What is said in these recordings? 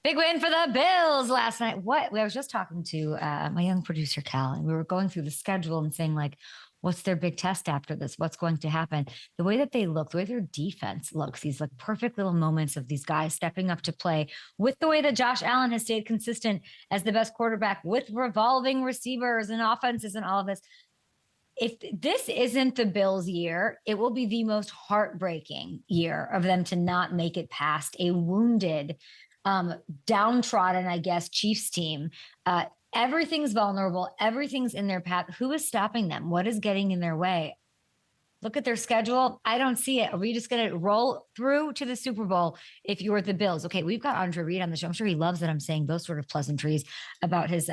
Big win for the Bills last night. What? I was just talking to my young producer, Cal, and we were going through the schedule and saying, like, what's their big test after this? What's going to happen? The way that they look, the way their defense looks, these like perfect little moments of these guys stepping up to play with the way that Josh Allen has stayed consistent as the best quarterback with revolving receivers and offenses and all of this. If this isn't the Bills' year, it will be the most heartbreaking year of them to not make it past a wounded, downtrodden, I guess, Chiefs team. Everything's vulnerable. Everything's in their path. Who is stopping them? What is getting in their way? Look at their schedule. I don't see it. Are we just going to roll through to the Super Bowl if you're the Bills? Okay, we've got Andre Reed on the show. I'm sure he loves that I'm saying those sort of pleasantries about his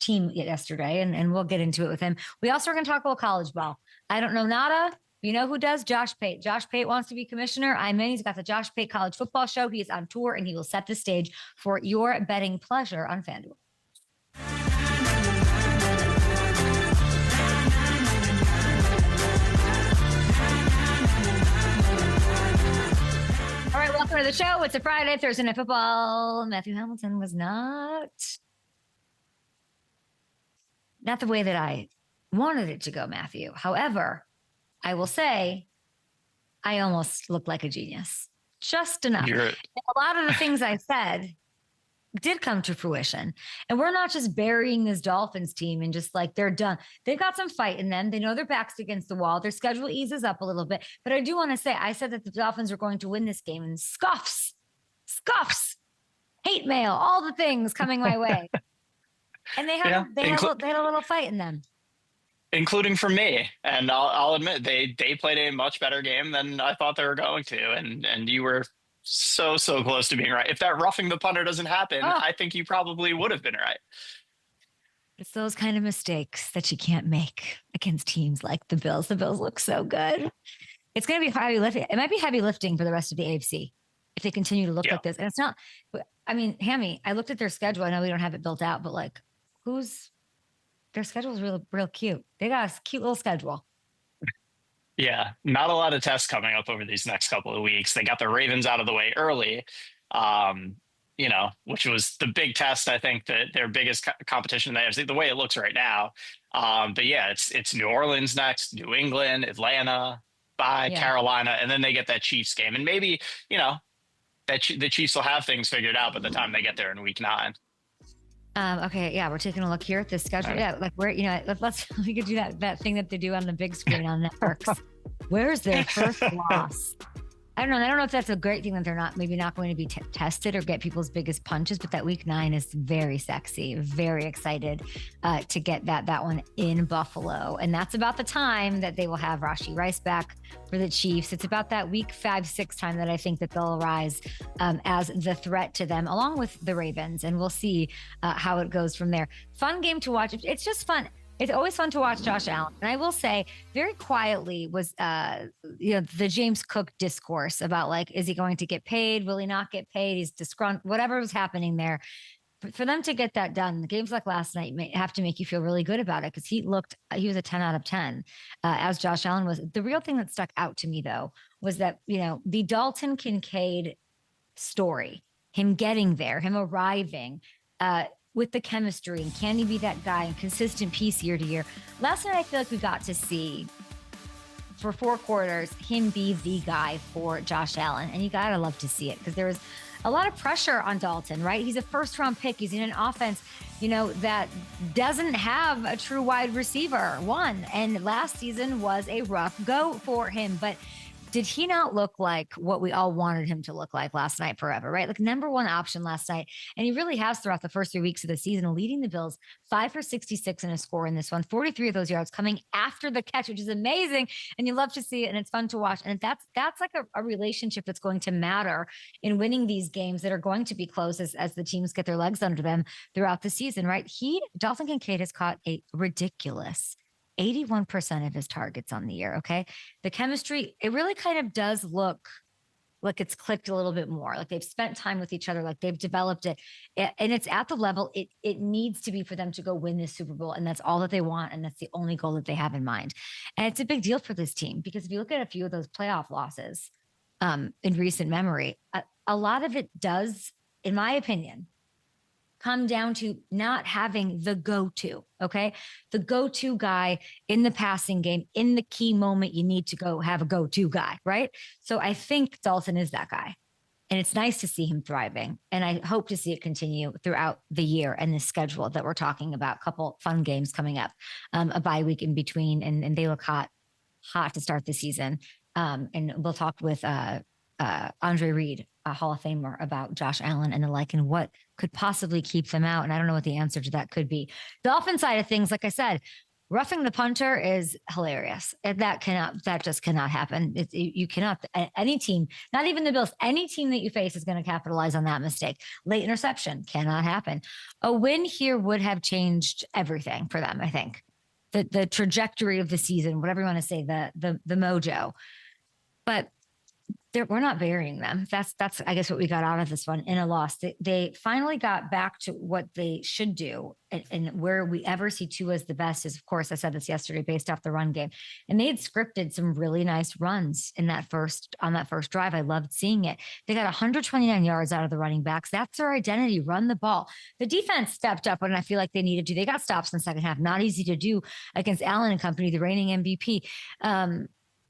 team yesterday, and we'll get into it with him. We also are going to talk about college ball. I don't know nada. You know who does? Josh Pate. Josh Pate wants to be commissioner. I'm in. He's got the Josh Pate College Football Show. He is on tour, and he will set the stage for your betting pleasure on FanDuel. All right, welcome to the show. It's a Friday, Thursday Night Football. Matthew Hamilton was not the way that I wanted it to go, Matthew. However, I will say I almost looked like a genius. Just enough. A lot of the things I said did come to fruition. And we're not just burying this Dolphins team and just like they're done. They've got some fight in them. They know their back's against the wall. Their schedule eases up a little bit. But I do want to say, I said that the Dolphins were going to win this game, and scoffs, hate mail, all the things coming my way. And they had a little fight in them. Including from me. And I'll admit, they played a much better game than I thought they were going to. And you were so close to being right. If that roughing the punter doesn't happen, I think you probably would have been right. It's those kind of mistakes that you can't make against teams like the Bills. The Bills look so good. It's going to be heavy lifting. It might be heavy lifting for the rest of the AFC if they continue to look like this. And it's not, I mean, Hammy, I looked at their schedule. I know we don't have it built out, but like their schedule is real cute. They got a cute little schedule. Yeah, not a lot of tests coming up over these next couple of weeks. They got the Ravens out of the way early, which was the big test. I think that their biggest competition in the AFC, the way it looks right now. But yeah, it's New Orleans next, New England, Atlanta, Carolina, and then they get that Chiefs game. And maybe, the Chiefs will have things figured out by the time they get there in week 9. Okay, yeah, we're taking a look here at the schedule. Right. Yeah, like where we could do that thing that they do on the big screen on networks. Where's their first loss? I don't know if that's a great thing that they're maybe not going to be tested or get people's biggest punches, but that week 9 is very sexy. Very excited to get that one in Buffalo. And that's about the time that they will have Rashee Rice back for the Chiefs. It's about that week 5-6 time that I think that they'll arise as the threat to them, along with the Ravens. And we'll see how it goes from there. Fun game to watch. It's just fun. It's always fun to watch Josh Allen. And I will say very quietly was, the James Cook discourse about like, is he going to get paid? Will he not get paid? He's disgruntled, whatever was happening there. But for them to get that done, the games like last night have to make you feel really good about it because he was a 10 out of 10 as Josh Allen was. The real thing that stuck out to me though, was that, the Dalton Kincaid story, him getting there, him arriving, with the chemistry, and can he be that guy and consistent piece year to year? Last night, I feel like we got to see, for 4 quarters, him be the guy for Josh Allen. And you got to love to see it because there was a lot of pressure on Dalton, right? He's a first-round pick. He's in an offense, that doesn't have a true wide receiver, one. And last season was a rough go for him. But did he not look like what we all wanted him to look like last night forever, right? Like number 1 option last night. And he really has throughout the first 3 weeks of the season, leading the Bills 5 for 66 in a score in this one, 43 of those yards coming after the catch, which is amazing. And you love to see it and it's fun to watch. And that's like a relationship that's going to matter in winning these games that are going to be close as the teams get their legs under them throughout the season, right? Dalton Kincaid has caught a ridiculous 81% of his targets on the year. Okay. The chemistry, it really kind of does look like it's clicked a little bit more. Like they've spent time with each other, like they've developed it. And it's at the level it needs to be for them to go win this Super Bowl. And that's all that they want. And that's the only goal that they have in mind. And it's a big deal for this team because if you look at a few of those playoff losses in recent memory, a lot of it does in my opinion, come down to not having the go-to, okay? The go-to guy in the passing game, in the key moment, you need to go have a go-to guy, right? So I think Dalton is that guy. And it's nice to see him thriving. And I hope to see it continue throughout the year and the schedule that we're talking about. A couple fun games coming up, a bye week in between, and they look hot to start the season. And we'll talk with Andre Reed, a Hall of Famer, about Josh Allen and the like, and what could possibly keep them out. And I don't know what the answer to that could be. Dolphin side of things, like I said, roughing the punter is hilarious. That just cannot happen. You cannot, any team, not even the Bills, any team that you face is going to capitalize on that mistake. Late interception cannot happen. A win here would have changed everything for them, I think. The trajectory of the season, whatever you want to say, the mojo. But we're not burying them. That's I guess what we got out of this one in a loss. They finally got back to what they should do, and where we ever see Tua as the best is, of course, I said this yesterday, based off the run game, and they had scripted some really nice runs on that first drive. I loved seeing it. They got 129 yards out of the running backs. That's their identity. Run the ball. The defense stepped up when I feel like they needed to. They got stops in the second half. Not easy to do against Allen and company, the reigning MVP.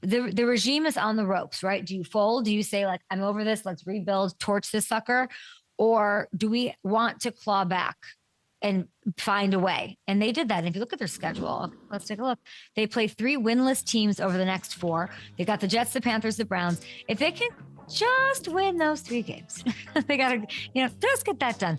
The regime is on the ropes, right? Do you fold? Do you say, like, I'm over this, let's rebuild, torch this sucker? Or do we want to claw back and find a way? And they did that. And if you look at their schedule, let's take a look. They play 3 winless teams over the next 4. They got the Jets, the Panthers, the Browns. If they can just win those 3 games, they got to, just get that done.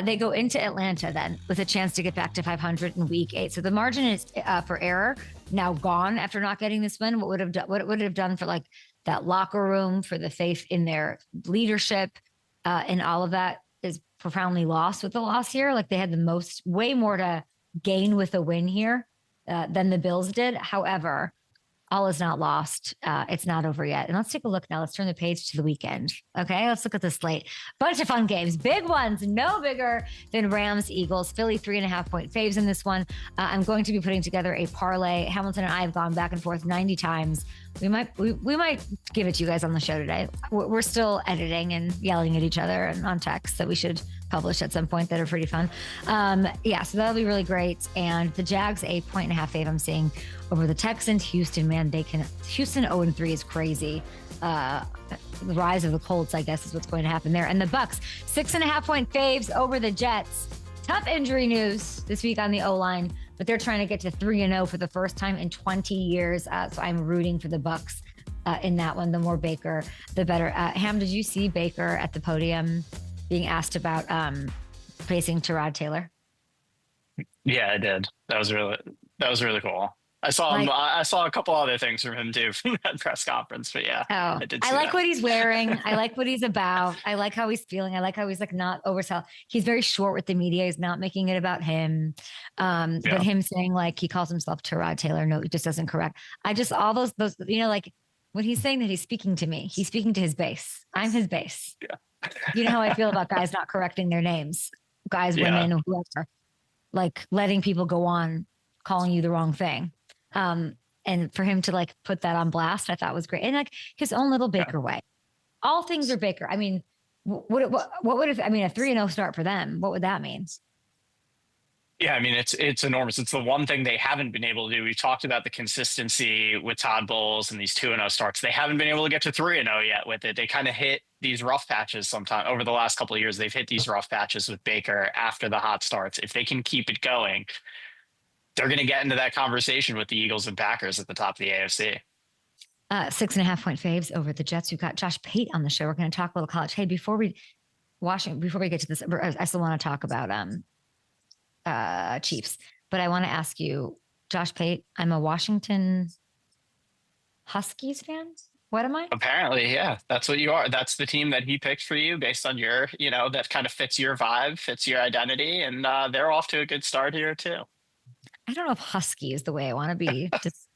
They go into Atlanta then with a chance to get back to 500 in week 8. So the margin is for error now gone after not getting this win. What it would have done for like that locker room, for the faith in their leadership, and all of that is profoundly lost with the loss here. Like, they had way more to gain with a win here than the Bills did. However, all is not lost. It's not over yet. And let's take a look now. Let's turn the page to the weekend. Okay, let's look at the slate. Bunch of fun games. Big ones. No bigger than Rams, Eagles. Philly 3.5-point faves in this one. I'm going to be putting together a parlay. Hamilton and I have gone back and forth 90 times. We might give it to you guys on the show today. We're still editing and yelling at each other and on text that we should publish at some point that are pretty fun. So that'll be really great. And the Jags, a 1.5 fave I'm seeing over the Texans. Houston, man, Houston 0-3 is crazy. The rise of the Colts, I guess, is what's going to happen there. And the BUCS, 6.5-point faves over the Jets. Tough injury news this week on the O-line, but they're trying to get to 3-0 for the first time in 20 years. So I'm rooting for the BUCS in that one. The more Baker, the better. Ham, did you see Baker at the podium being asked about facing Tyrod Taylor? Yeah, I did. That was really cool. I saw him. I saw a couple other things from him too from that press conference. But yeah, I did. I like what he's wearing. I like what he's about. I like how he's feeling. I like how he's like not oversell. He's very short with the media. He's not making it about him. But him saying like he calls himself Tyrod Taylor. No, it just doesn't correct. I just all those like when he's saying that he's speaking to me, he's speaking to his base. I'm his base. Yeah. You know how I feel about guys not correcting their names, guys, women, whoever, like letting people go on calling you the wrong thing. And for him to like put that on blast, I thought was great. And like his own little Baker way. All things are Baker. I mean, what would a 3-0 start for them? What would that mean? Yeah, I mean, it's enormous. It's the one thing they haven't been able to do. We talked about the consistency with Todd Bowles and these 2-0 starts. They haven't been able to get to 3-0 yet with it. They kind of hit these rough patches sometime over the last couple of years. They've hit these rough patches with Baker after the hot starts. If they can keep it going, they're going to get into that conversation with the Eagles and Packers at the top of the AFC. 6.5-point faves over the Jets. We've got Josh Pate on the show. We're going to talk a little college. Hey, before we get to this, I still want to talk about Chiefs, but I want to ask you, Josh Pate, I'm a Washington Huskies fan. What am I? Apparently, yeah, that's what you are. That's the team that he picked for you based on your, that kind of fits your vibe, fits your identity. And they're off to a good start here too. I don't know if husky is the way I want to be. Just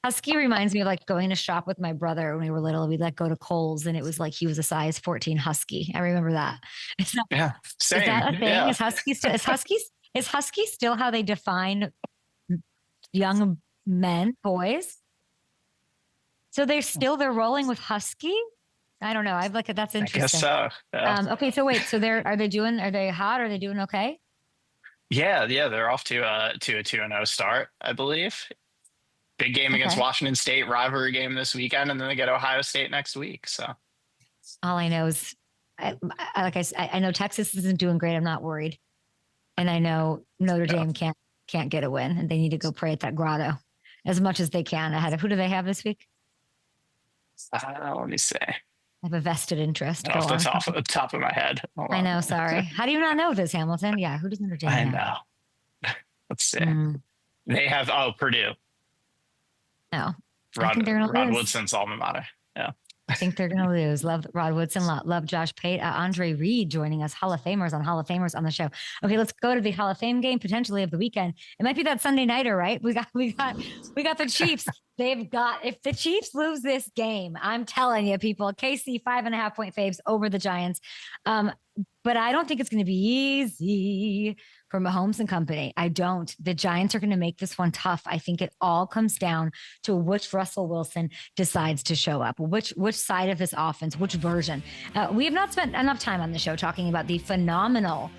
husky reminds me of like going to shop with my brother when we were little. We'd like go to Kohl's and it was like he was a size 14 husky. I remember that. Same. Is that a thing? Yeah. Is husky still how they define young men, boys? So they're rolling with husky? I don't know. I've like that's I guess interesting. so. Yeah. Okay, so wait, so are they hot? Are they doing okay? Yeah, they're off to a 2-0 start, I believe. Big game against Okay. Washington State, rivalry game this weekend, and then they get Ohio State next week. So All I know is, I know Texas isn't doing great. I'm not worried, and I know Notre yeah. Dame can't get a win, and they need to go pray at that grotto as much as they can ahead of who do they have this week? Let me see. I have a vested interest. Go Off the on. top of my head. Hold I on. know. Sorry. How do you not know this, Hamilton? Yeah. Who does Notre Dame I have? know. Let's see. Mm, They have Purdue. no. I think they're going to Rod lose. Woodson's alma mater. Yeah. I think they're going to lose. Love Rod Woodson. Love Josh Pate. Andre Reed joining us. Hall of Famers on the show. Okay, let's go to the Hall of Fame game potentially of the weekend. It might be that Sunday nighter, right? We got the Chiefs. If the Chiefs lose this game, I'm telling you, people, KC 5.5-point faves over the Giants. But I don't think it's going to be easy for Mahomes and company. I don't. The Giants are going to make this one tough. I think it all comes down to which Russell Wilson decides to show up, which side of this offense, which version. We have not spent enough time on the show talking about the phenomenal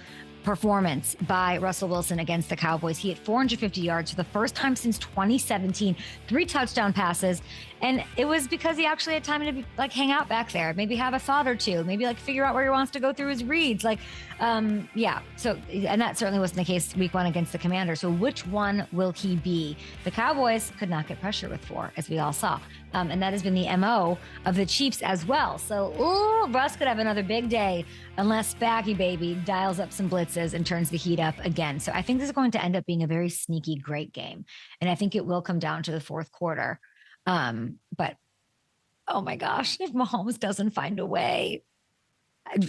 performance by Russell Wilson against the Cowboys. He had 450 yards for the first time since 2017, 3 touchdown passes. And it was because he actually had time to hang out back there, maybe have a thought or two, maybe figure out where he wants to go through his reads. Yeah. So, and that certainly wasn't the case week 1 against the Commanders. So which one will he be? The Cowboys could not get pressure with 4, as we all saw. And that has been the MO of the Chiefs as well. So, Russ could have another big day unless Baggy Baby dials up some blitzes and turns the heat up again. So I think this is going to end up being a very sneaky, great game. And I think it will come down to the fourth quarter. But oh my gosh, if Mahomes doesn't find a way,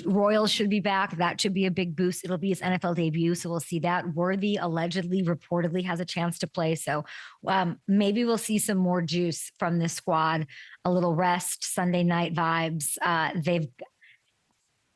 Royals should be back. That should be a big boost. It'll be his NFL debut. So we'll see that. Worthy reportedly has a chance to play. So maybe we'll see some more juice from this squad, a little rest, Sunday night vibes. They've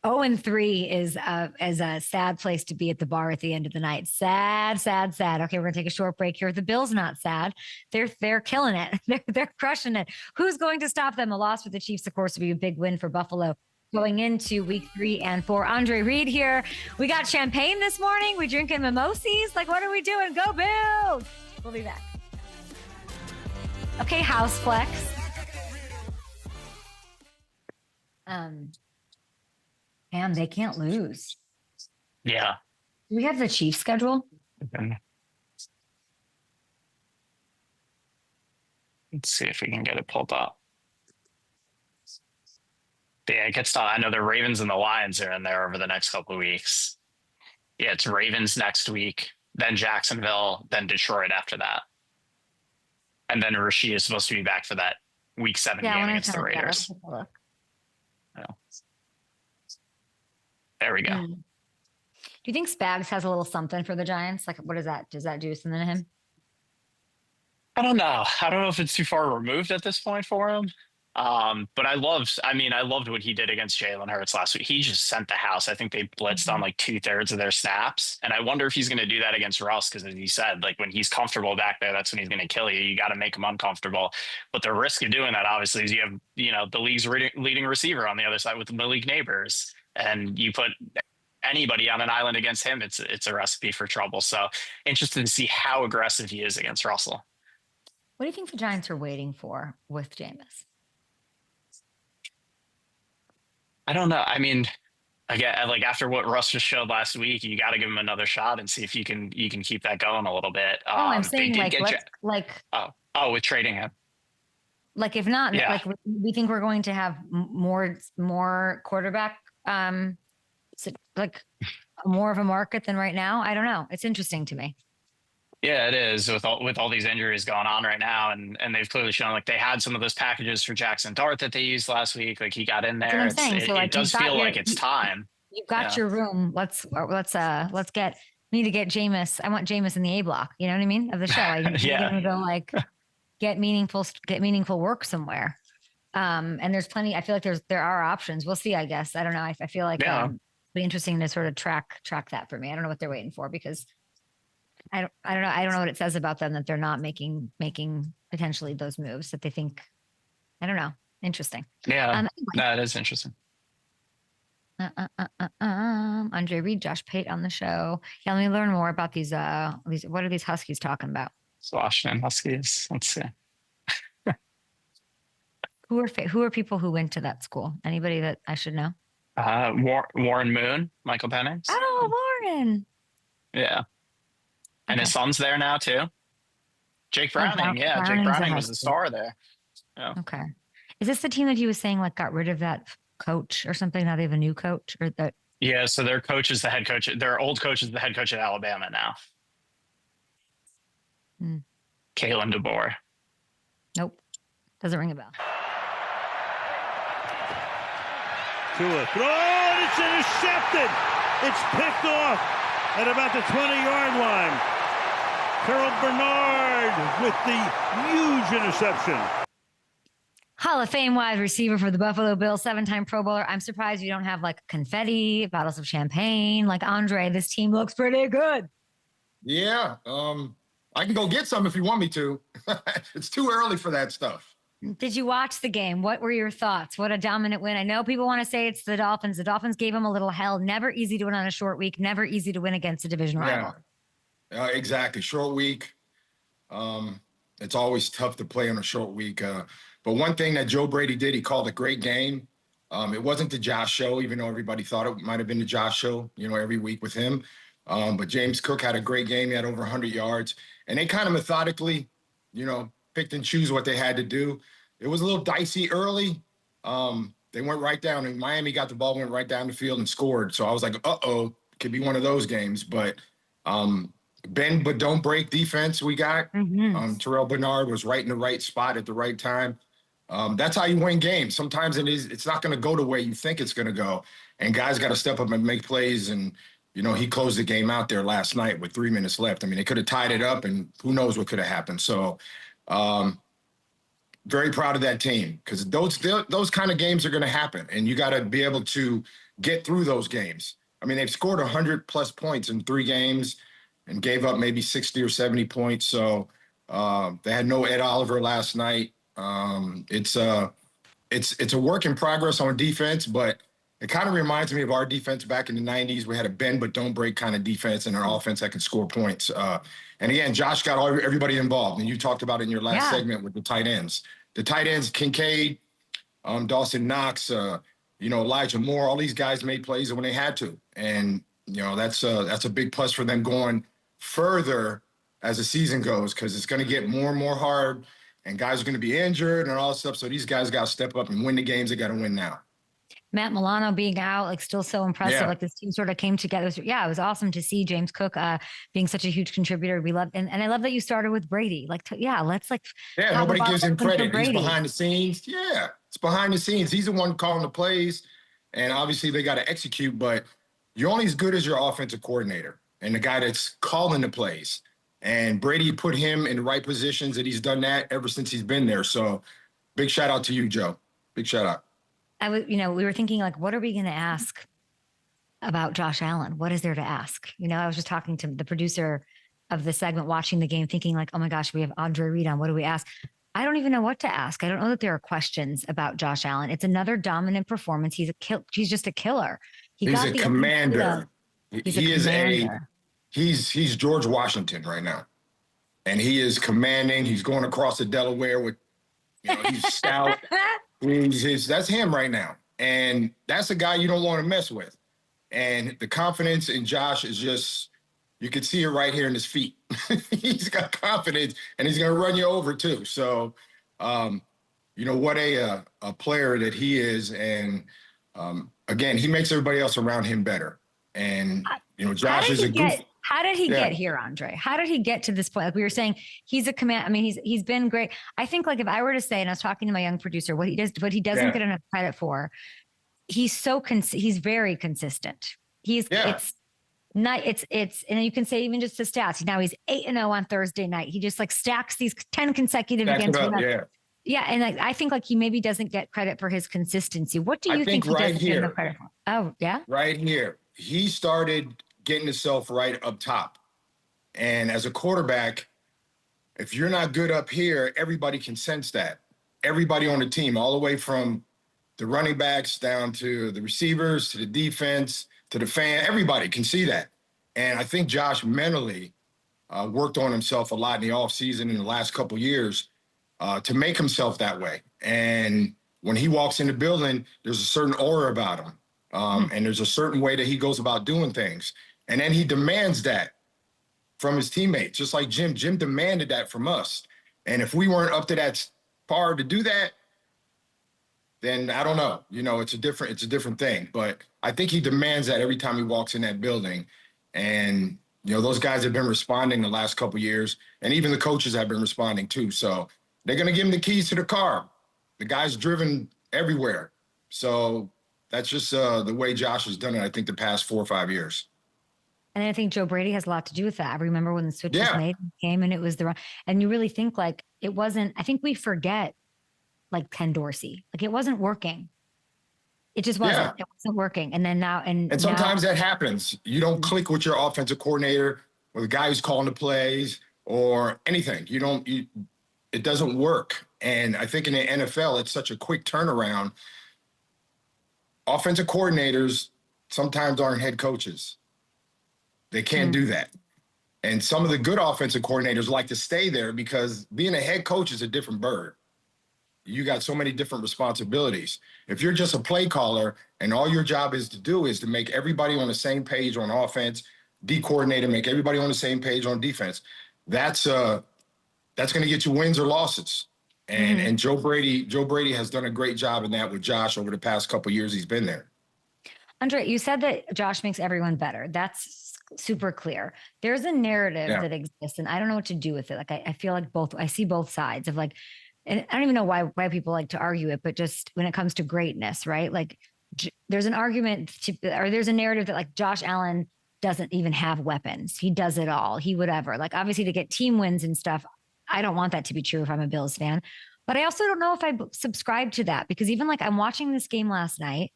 0-3 is a sad place to be at the bar at the end of the night. Sad. Okay, we're gonna take a short break here. The Bills not sad. They're killing it. They're crushing it. Who's going to stop them? A loss for the Chiefs, of course, would be a big win for Buffalo going into week 3 and 4. Andre Reed here. We got champagne this morning. We drinking mimosas. What are we doing? Go Bills! We'll be back. Okay, house flex. Damn, they can't lose. Yeah. Do we have the Chiefs schedule? Okay. Let's see if we can get it pulled up. But yeah, it gets to, I know the Ravens and the Lions are in there over the next couple of weeks. Yeah, it's Ravens next week, then Jacksonville, then Detroit after that. And then Rashid is supposed to be back for that week 7 game against the Raiders. Yeah. There we go. Do you think Spags has a little something for the Giants? What is that? Does that do something to him? I don't know. I don't know if it's too far removed at this point for him. But I loved what he did against Jalen Hurts last week. He just sent the house. I think they blitzed on 2/3 of their snaps. And I wonder if he's going to do that against Russ. Cause as you said, when he's comfortable back there, that's when he's going to kill you. You got to make him uncomfortable. But the risk of doing that, obviously, is you have, the league's leading receiver on the other side with Malik Neighbors, and you put anybody on an island against him. It's a recipe for trouble. So interested to see how aggressive he is against Russell. What do you think the Giants are waiting for with Jameis? I don't know. I mean, again, after what Russ just showed last week, you got to give him another shot and see if you can keep that going a little bit. I'm saying with trading him. If not, we think we're going to have more quarterback, more of a market than right now. I don't know. It's interesting to me. Yeah, it is with all these injuries going on right now, and they've clearly shown they had some of those packages for Jackson Dart that they used last week. He got in there. It does feel like it's time. You've got your room. Let's get. We need to get Jameis. I want Jameis in the A block. You know what I mean of the show. You're gonna go get meaningful work somewhere. And there's plenty. I feel like there are options. We'll see. I guess I don't know. I feel like it'll be interesting to sort of track that for me. I don't know what they're waiting for because. I don't know. I don't know what it says about them that they're not making potentially those moves that they think. I don't know. Interesting. Yeah, Anyway. that is interesting. Andre Reed, Josh Pate on the show. Yeah, let me learn more about these. What are these Huskies talking about? It's Washington Huskies. Let's see. Who are people who went to that school? Anybody that I should know? Warren Moon, Michael Penix. Oh, Warren. Yeah. And his son's there now too. Jake Browning. Yeah, Jake Browning was the star there. Yeah. Okay. Is this the team that he was saying like got rid of that coach or something? Now they have a new coach or that? Yeah, so their coach is the head coach. Their old coach is the head coach at Alabama now. Kalen DeBoer. Nope. Doesn't ring a bell. Tua throw, and it's intercepted. It's picked off at about the 20-yard line. Terrell Bernard with the huge interception. Hall of Fame wide receiver for the Buffalo Bills, 7-time Pro Bowler. I'm surprised you don't have like confetti, bottles of champagne. Like Andre, this team looks pretty good. Yeah, I can go get some if you want me to. It's too early for that stuff. Did you watch the game? What were your thoughts? What a dominant win. I know people want to say it's the Dolphins. The Dolphins gave them a little hell. Never easy to win on a short week. Never easy to win against a division rival. Exactly. Short week. It's always tough to play on a short week. But one thing that Joe Brady did, he called a great game. It wasn't the Josh show, even though everybody thought it might have been the Josh show, every week with him. But James Cook had a great game. He had over 100 yards. And they kind of methodically, picked and choose what they had to do. It was a little dicey early. They went right down, and Miami got the ball, went right down the field and scored. So I was like, uh-oh, could be one of those games. But bend but don't break defense we got. Terrell Bernard was right in the right spot at the right time. That's how you win games. Sometimes it's not going to go the way you think it's going to go. And guys got to step up and make plays. And, he closed the game out there last night with 3 minutes left. I mean, they could have tied it up, and who knows what could have happened. So very proud of that team, because those kind of games are going to happen, and you got to be able to get through those games. I mean, they've scored 100-plus points in 3 games and gave up maybe 60 or 70 points. So they had no Ed Oliver last night. It's a work in progress on defense, but it kind of reminds me of our defense back in the 90s. We had a bend but don't break kind of defense, and an offense that can score points. And again, Josh got everybody involved, and you talked about it in your last segment with the tight ends. The tight ends, KINCAID, Dawson Knox, Elijah Moore, all these guys made plays when they had to. And, that's a big plus for them going further as the season goes, because it's going to get more and more hard, and guys are going to be injured and all that stuff. So these guys got to step up and win the games they got to win now. Matt Milano being out, like still so impressive. Yeah. Like this team sort of came together. It was awesome to see James Cook being such a huge contributor. We love, and I love that you started with Brady. Nobody gives him credit. He's behind the scenes. Yeah, it's behind the scenes. He's the one calling the plays, and obviously they got to execute. But you're only as good as your offensive coordinator and the guy that's calling the plays. And Brady put him in the right positions, and he's done that ever since he's been there. So big shout out to you, Joe. Big shout out. We were thinking, like, what are we going to ask about Josh Allen? What is there to ask? I was just talking to the producer of the segment, watching the game, thinking like, oh my gosh, we have Andre Reed on. What do we ask? I don't even know what to ask. I don't know that there are questions about Josh Allen. It's another dominant performance. He's just a killer. He's a commander. He's George Washington right now. And he is commanding. He's going across the Delaware with, he's stout. That's him right now. And that's a guy you don't want to mess with. And the confidence in Josh is just, you can see it right here in his feet. He's got confidence, and he's going to run you over too. So, what a player that he is. And again, he makes everybody else around him better. And, Josh is a goof. How did he get here, Andre? How did he get to this point? Like we were saying, he's a command. I mean, he's been great. I think, like, if I were to say, and I was talking to my young producer, what he doesn't get enough credit for, he's very consistent. It's and you can say even just the stats. Now he's 8-0 on Thursday night. He just like stacks these 10 consecutive against him. Yeah, and I think like he maybe doesn't get credit for his consistency. What do you think he doesn't get enough credit for? Oh, yeah? Right here. He started getting himself right up top. And as a quarterback, if you're not good up here, everybody can sense that. everybody on the team, all the way from the running backs down to the receivers, to the defense, to the everybody can see that. And I think Josh mentally worked on himself a lot in the offseason in the last couple of years to make himself that way. And when he walks in the building, there's a certain aura about him. And there's a certain way that he goes about doing things. And then he demands that from his teammates, just like Jim. Jim demanded that from us. And if we weren't up to that par to do that, then I don't know. You know, it's a different thing. But I think he demands that every time he walks in that building. And, you know, those guys have been responding the last couple of years, and even the coaches have been responding too. So they're going to give him the keys to the car. The guy's driven everywhere. So that's just the way Josh has done it, I think, the past 4 or 5 years. And I think Joe Brady has a lot to do with that. I remember when the switch was made in the game, and it was and you really think like it wasn't, I think we forget like Ken Dorsey, like it wasn't working. It just wasn't, it wasn't working. And then now, and sometimes that happens. You don't click with your offensive coordinator or the guy who's calling the plays or anything. It doesn't work. And I think in the NFL, it's such a quick turnaround. Offensive coordinators sometimes aren't head coaches. They can't do that. And some of the good offensive coordinators like to stay there because being a head coach is a different bird. You got so many different responsibilities. If you're just a play caller and all your job is to make everybody on the same page on offense, de-coordinator, make everybody on the same page on defense, that's going to get you wins or losses. And Joe Brady has done a great job in that with Josh over the past couple of years he's been there. Andre, you said that Josh makes everyone better. That's super clear. There's a narrative that exists, and I don't know what to do with it. Like I feel like I see both sides of like, and I don't even know why people like to argue it, but just when it comes to greatness, right? Like there's an argument or there's a narrative that like Josh Allen doesn't even have weapons. He does it all. He whatever. Like obviously to get team wins and stuff, I don't want that to be true if I'm a Bills fan, but I also don't know if I subscribe to that because even like I'm watching this game last night.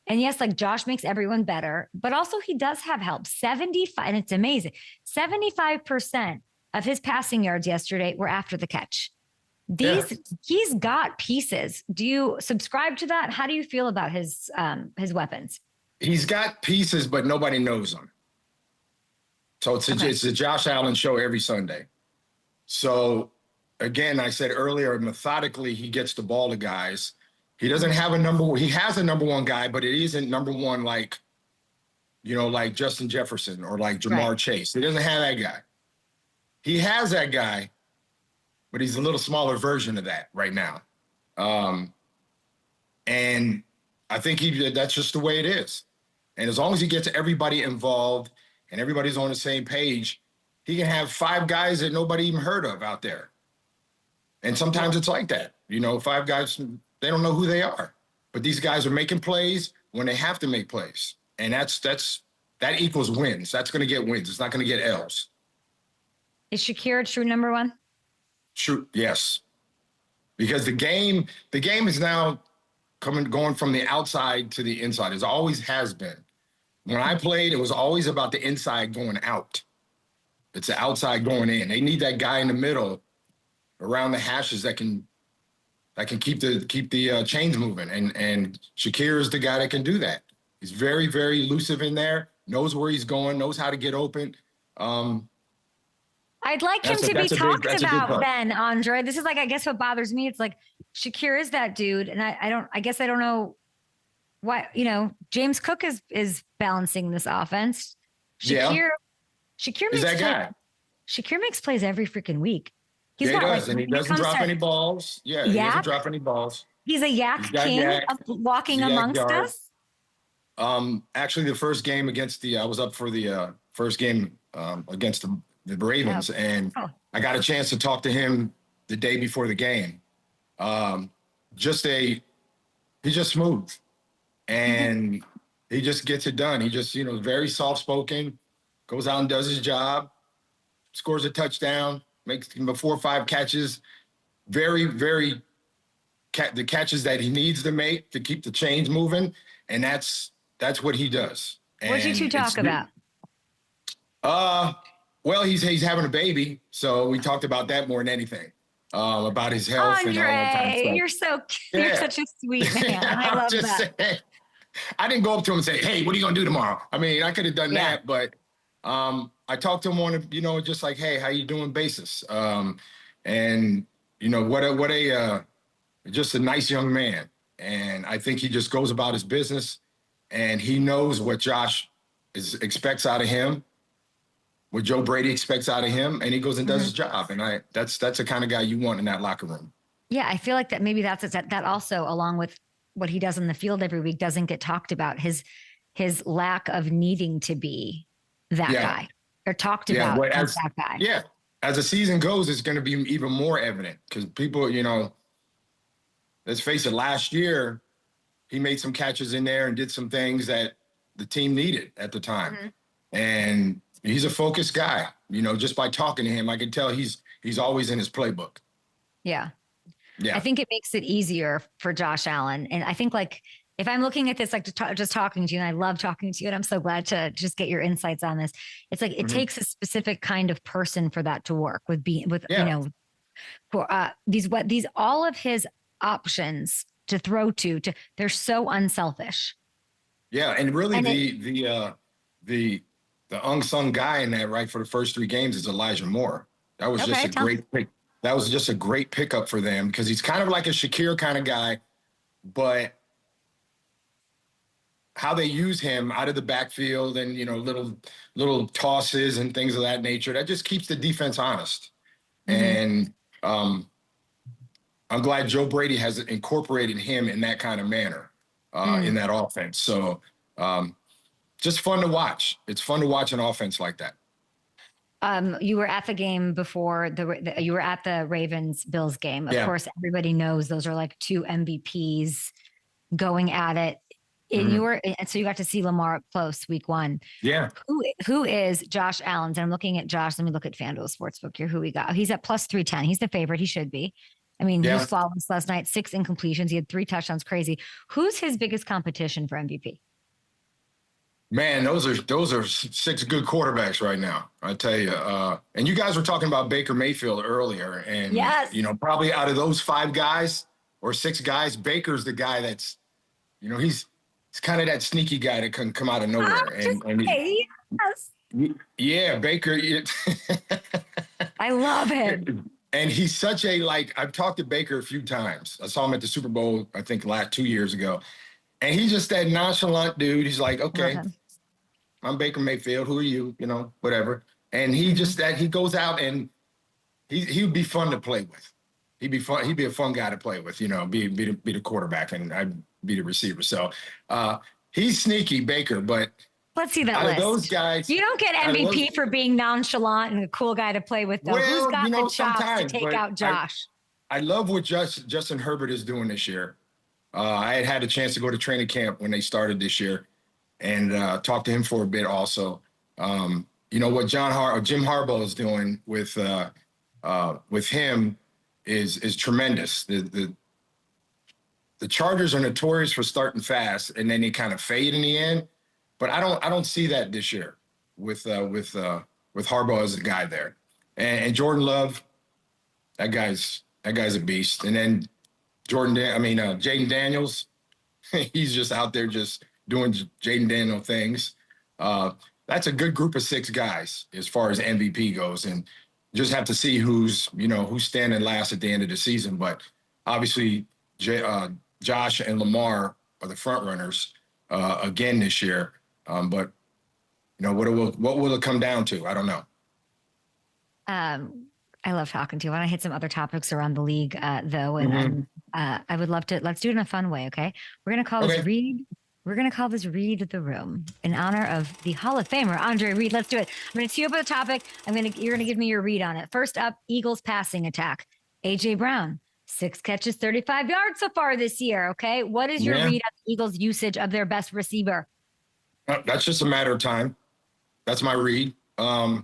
And yes, like Josh makes everyone better, but also he does have help. 75, and it's amazing. 75% of his passing yards yesterday were after the catch. He's got pieces. Do you subscribe to that? How do you feel about his weapons? He's got pieces, but nobody knows them. So it's a Josh Allen show every Sunday. So again, I said earlier, methodically, he gets the ball to guys. He doesn't have he has a number one guy, but it isn't number one like, you know, like Justin Jefferson or like Jamar Chase. He doesn't have that guy. He has that guy, but he's a little smaller version of that right now. And I think that's just the way it is. And as long as he gets everybody involved and everybody's on the same page, he can have 5 guys that nobody even heard of out there. And sometimes it's like that. You know, 5 guys, they don't know who they are. But these guys are making plays when they have to make plays. And that equals wins. That's going to get wins. It's not going to get L's. Is Shakir a true number one? True, yes. Because the game is now going from the outside to the inside. It always has been. When I played, it was always about the inside going out. It's the outside going in. They need that guy in the middle around the hashes that can keep the chains moving. And Shakir is the guy that can do that. He's very, very elusive in there, knows where he's going, knows how to get open. I'd like him to be talked about then, Andre. This is like, I guess what bothers me. It's like Shakir is that dude. And I guess I don't know why, you know, James Cook is balancing this offense. Shakir makes that guy. Shakir makes plays every freaking week. He does, and he doesn't drop any balls. He doesn't drop any balls. He's a yak king walking amongst us. Actually, the first game I was up for the first game against the Ravens, and I got a chance to talk to him the day before the game. He's just smooth, and he just gets it done. He just, you know, very soft-spoken, goes out and does his job, scores a touchdown, makes 4 or 5 catches, very, very the catches that he needs to make to keep the chains moving, and that's what he does. What did you two talk about? Well, he's having a baby, so we talked about that more than anything. about his health and all that kind of stuff. You're such a sweet man. I love that. Saying, I didn't go up to him and say, "Hey, what are you gonna do tomorrow?" I mean, I could have done that, but I talked to him on a, just like, "Hey, how you doing?" basis. And what a just a nice young man. And I think he just goes about his business, and he knows what Josh expects out of him, what Joe Brady expects out of him, and he goes and does his job. And that's the kind of guy you want in that locker room. Yeah, I feel like that maybe that also, along with what he does in the field every week, doesn't get talked about. His lack of needing to be that guy, or talked about as that guy. Yeah, as the season goes, it's going to be even more evident, because people, let's face it, last year he made some catches in there and did some things that the team needed at the time. And he's a focused guy. Just by talking to him, I can tell he's always in his playbook. Yeah. I think it makes it easier for Josh Allen. And I think, like, if I'm looking at this, like, just talking to you, and I love talking to you, and I'm so glad to just get your insights on this. It's like, it takes a specific kind of person for that to work for these all of his options to throw to they're so unselfish. Yeah. And really the unsung guy in that, right, for the first 3 games is Elijah Moore. That was just a great pick. That was just a great pickup for them, because he's kind of like a Shakir kind of guy, but how they use him out of the backfield and, little tosses and things of that nature, that just keeps the defense honest. And I'm glad Joe Brady has incorporated him in that kind of manner in that offense. So just fun to watch. It's fun to watch an offense like that. You were at the game before you were at the Ravens-Bills game. Of course, everybody knows those are like 2 MVPs going at it. And so you got to see Lamar up close week 1. Yeah. Who is Josh Allen? And I'm looking at Josh. Let me look at FanDuel Sportsbook here. Who we got? He's at plus 310. He's the favorite. He should be. I mean, he was flawless last night. 6 incompletions. He had 3 touchdowns. Crazy. Who's his biggest competition for MVP? Man, those are 6 good quarterbacks right now, I tell you. And you guys were talking about Baker Mayfield earlier, and probably out of those 5 guys or 6 guys, Baker's the guy that's, he's kind of that sneaky guy that can come out of nowhere. Baker. I love him. And he's such I've talked to Baker a few times. I saw him at the Super Bowl, I think 2 years ago. And he's just that nonchalant dude. He's like, okay, I'm Baker Mayfield. Who are you? Whatever. And he just he goes out, and he would be fun to play with. He'd be fun. He'd be a fun guy to play with. Be the quarterback, and I'd be the receiver. So he's sneaky, Baker. But let's see that list. Those guys, you don't get MVP for being nonchalant and a cool guy to play with, though. Who's got the chops to take out Josh? I love what Justin Herbert is doing this year. I had a chance to go to training camp when they started this year, and talk to him for a bit also. What Jim Harbaugh is doing with him is tremendous. The Chargers are notorious for starting fast, and then they kind of fade in the end. But I don't see that this year with Harbaugh as a guy there, and Jordan Love, that guy's a beast. And then Jaden Daniels, he's just out there just doing Jaden Daniel things. That's a good group of 6 guys as far as MVP goes, and just have to see who's standing last at the end of the season. But obviously, Josh and Lamar are the front runners again this year. But what will it come down to? I don't know. I love talking to you. I want to hit some other topics around the league, though. And I would love to, let's do it in a fun way. Okay. We're going to call this Read. We're going to call this Read the Room in honor of the Hall of Famer, Andre Reed. Let's do it. I'm going to tee you up with a topic. You're going to give me your read on it. First up, Eagles passing attack. A.J. Brown, 6 catches, 35 yards so far this year. Okay. What is your read on the Eagles' usage of their best receiver? That's just a matter of time. That's my read. I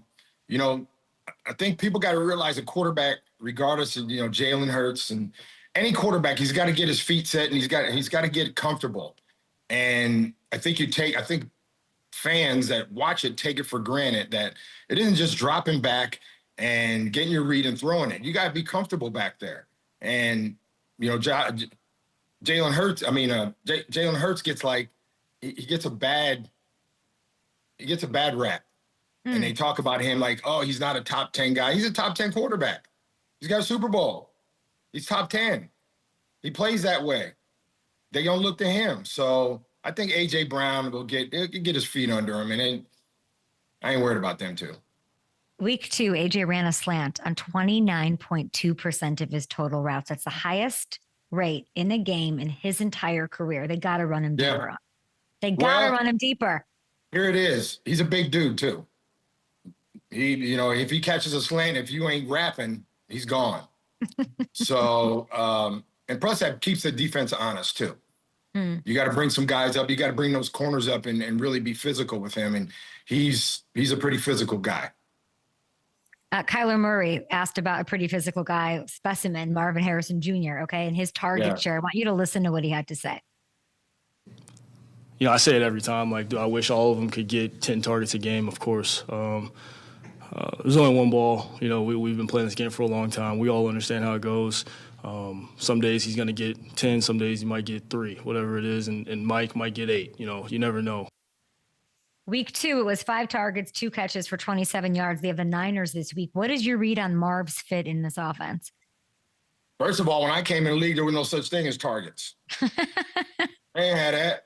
think people got to realize a quarterback, regardless of, Jalen Hurts and any quarterback, he's got to get his feet set, and he's got to get comfortable. And I think fans that watch it take it for granted that it isn't just dropping back and getting your read and throwing it. You got to be comfortable back there. And, you know, Jalen Hurts, Jalen Hurts gets he gets a bad rap. And they talk about him like, oh, he's not a top 10 guy. He's a top 10 quarterback. He's got a Super Bowl. He's top 10. He plays that way. They don't look to him. So I think A.J. Brown will get his feet under him. And I ain't worried about them too. Week 2, AJ ran a slant on 29.2% of his total routes. That's the highest rate in a game in his entire career. They got to run him deeper. They got to run him deeper. Here it is. He's a big dude too. If he catches a slant, if you ain't rapping, he's gone. So, and plus that keeps the defense honest too. You got to bring some guys up. You got to bring those corners up and really be physical with him. And he's a pretty physical guy. Kyler Murray asked about a pretty physical guy, specimen, Marvin Harrison Jr., okay, and his target share. I want you to listen to what he had to say. You know, I say it every time, like, do I wish all of them could get 10 targets a game? Of course. There's only one ball. You know, we've been playing this game for a long time. We all understand how it goes. Some days he's going to get 10, some days he might get 3, whatever it is, and Mike might get 8. You know, you never know. Week 2, it was 5 targets, 2 catches for 27 yards. They have the Niners this week. What is your read on Marv's fit in this offense? First of all, when I came in the league, there was no such thing as targets. They ain't had that.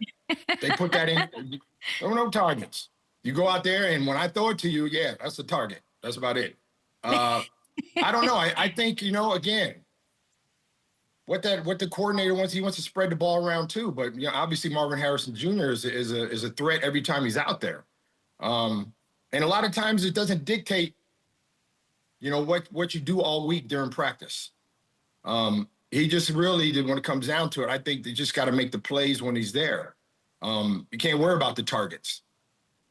They put that in. There were no targets. You go out there, and when I throw it to you, yeah, that's the target. That's about it. I don't know. I think, again, what the coordinator wants, he wants to spread the ball around too. But obviously Marvin Harrison Jr. is a threat every time he's out there. And a lot of times it doesn't dictate, what you do all week during practice. He just really, when it comes down to it, I think they just got to make the plays when he's there. You can't worry about the targets.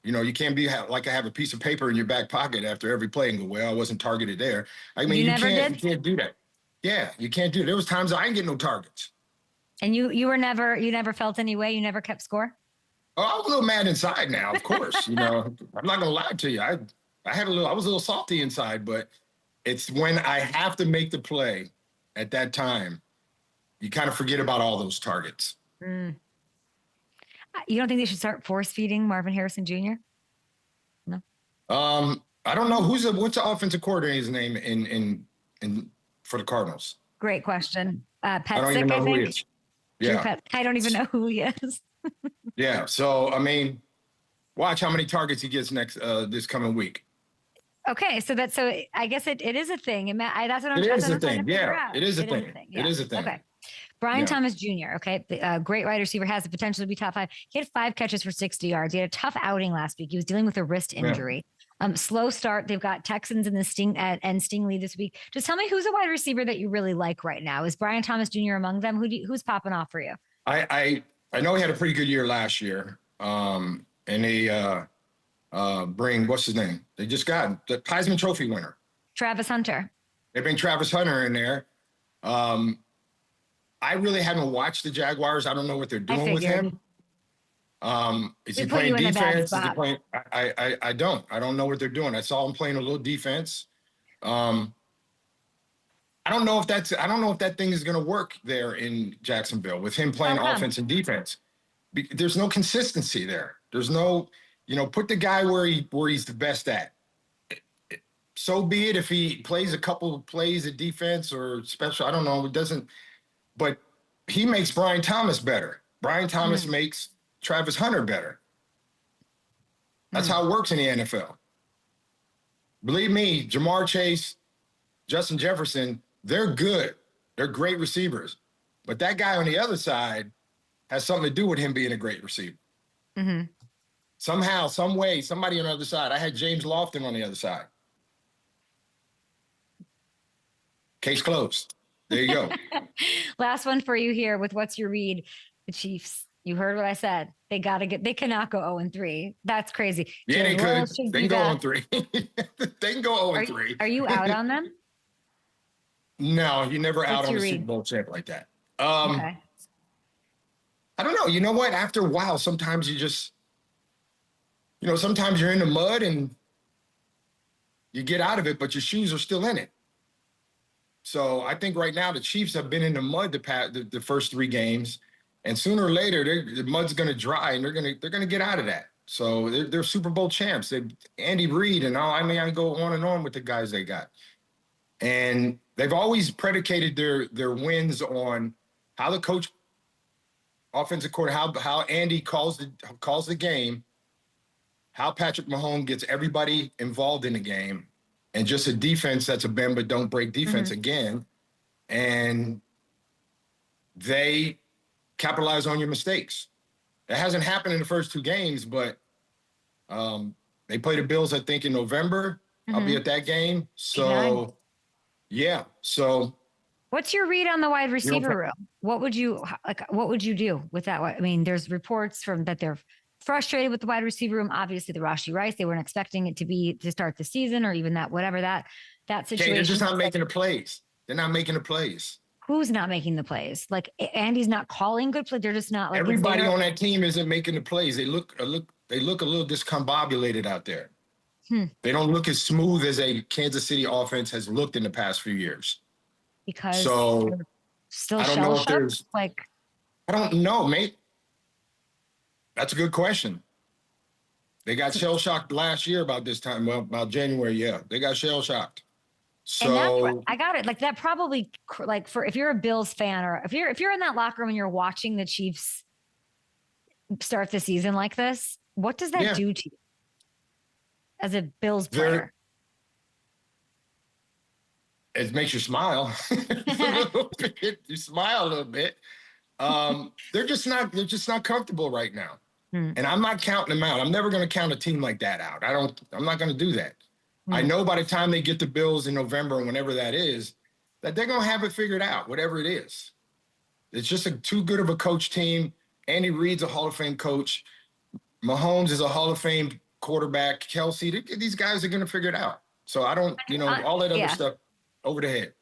You can't be like I have a piece of paper in your back pocket after every play and go, well, I wasn't targeted there. I mean, you can't do that. Yeah, you can't do it. There was times I didn't get no targets. And you never felt any way? You never kept score? Oh, I was a little mad inside now, of course. I'm not gonna lie to you. I was a little salty inside, but it's when I have to make the play at that time, you kind of forget about all those targets. You don't think they should start force feeding Marvin Harrison Jr.? No. I don't know what's the offensive coordinator's name in for the Cardinals. Great question. Pet I don't even know who he is. Yeah. I don't even know who he is. Yeah. So watch how many targets he gets this coming week. Okay, so I guess it is a thing. That's what I'm trying to figure out. It is a thing. It is a thing. Okay. Brian Thomas Jr., okay, great wide receiver, has the potential to be top 5. He had 5 catches for 60 yards. He had a tough outing last week. He was dealing with a wrist injury. Slow start. They've got Texans in the Stingley this week. Just tell me who's a wide receiver that you really like right now. Is Brian Thomas Jr. among them? Who's popping off for you? I know he had a pretty good year last year. And they bring, what's his name? They just got the Heisman Trophy winner. Travis Hunter. They bring Travis Hunter in there. I really haven't watched the Jaguars. I don't know what they're doing with him. Is he playing defense? Is he playing? I don't know what they're doing. I saw him playing a little defense. I don't know if that thing is going to work there in Jacksonville with him playing offense and defense. There's no consistency there. There's no, put the guy where he's the best at. So be it if he plays a couple of plays at defense or special. I don't know. It doesn't. But he makes Brian Thomas better. Brian Thomas makes Travis Hunter better. That's how it works in the NFL. Believe me, Jamar Chase, Justin Jefferson, they're good. They're great receivers. But that guy on the other side has something to do with him being a great receiver. Mm-hmm. Somehow, some way, somebody on the other side. I had James Lofton on the other side. Case closed. There you go. Last one for you here with what's your read? The Chiefs. You heard what I said. They cannot go 0-3. That's crazy. Yeah, they could. They can go 0-3. They can go 0-3. Are you out on them? No, you're never out on a Super Bowl champ like that. Okay. I don't know. You know what? After a while, sometimes you just, sometimes you're in the mud and you get out of it, but your shoes are still in it. So I think right now the Chiefs have been in the mud the first 3 games, and sooner or later the mud's going to dry and they're going to get out of that. So they're Super Bowl champs. Andy Reid and all. I mean, I go on and on with the guys they got, and they've always predicated their wins on how the coach, offensive coordinator, how Andy calls the game, how Patrick Mahomes gets everybody involved in the game, and just a defense that's a bend but don't break defense again. And they capitalize on your mistakes. It hasn't happened in the first 2 games, but they play the Bills, I think, in November. I'll be at that game. So, yeah. So, what's your read on the wide receiver room? What would you do with that? I mean, there's reports that they're frustrated with the wide receiver room. Obviously, the Rashee Rice, they weren't expecting it to start the season or even that situation. Okay, they're just not making the plays. They're not making the plays. Who's not making the plays? Like Andy's not calling good plays. They're just not like everybody on that team isn't making the plays. They look a little discombobulated out there. They don't look as smooth as a Kansas City offense has looked in the past few years. Because still I don't know if there's I don't know, mate. That's a good question. They got shell shocked last year about this time. Well, about January, yeah, they got shell shocked. So I got it. Like that probably if you're a Bills fan or if you're in that locker room and you're watching the Chiefs start the season like this, what does that do to you as a Bills player? It makes you smile. You smile a little bit. They're just not comfortable right now. And I'm not counting them out. I'm never going to count a team like that out. I'm not going to do that. I know by the time they get the Bills in November and whenever that is, that they're going to have it figured out, whatever it is. It's just too good of a coach team. Andy Reid's a Hall of Fame coach. Mahomes is a Hall of Fame quarterback. Kelsey, these guys are going to figure it out. So I don't, all that other stuff over the head.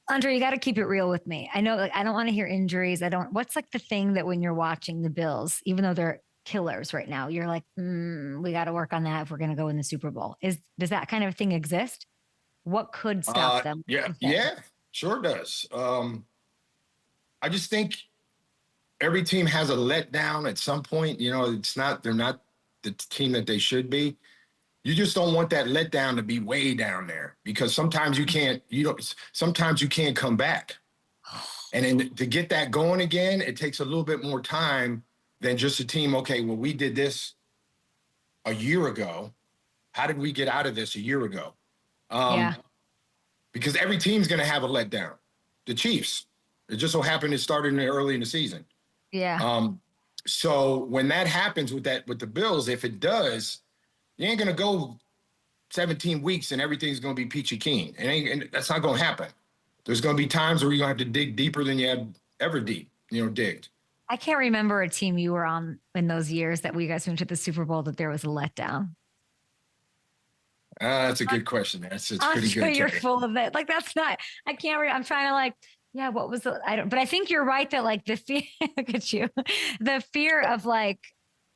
Andre, you got to keep it real with me. I know, I don't want to hear injuries. What's like the thing that when you're watching the Bills, even though they're killers right now, you're like, we got to work on that if we're going to go in the Super Bowl. Does that kind of thing exist? What could stop them? Yeah, sure does. I just think every team has a letdown at some point. They're not the team that they should be. You just don't want that letdown to be way down there because sometimes you can't come back. And then to get that going again, it takes a little bit more time than just a team. Okay, well, we did this a year ago. How did we get out of this a year ago? Because every team's going to have a letdown. The Chiefs, it just so happened it started early in the season. Yeah. So when that happens with the Bills, if it does, you ain't going to go 17 weeks and everything's going to be peachy keen. And that's not going to happen. There's going to be times where you're going to have to dig deeper than you have ever digged. I can't remember a team you were on in those years that we guys went to the Super Bowl that there was a letdown. That's a good question. It's pretty good. You're full of it. Like that's not. I can't. I'm trying to what was the? I don't. But I think you're right that like the fear. Look at you, the fear of like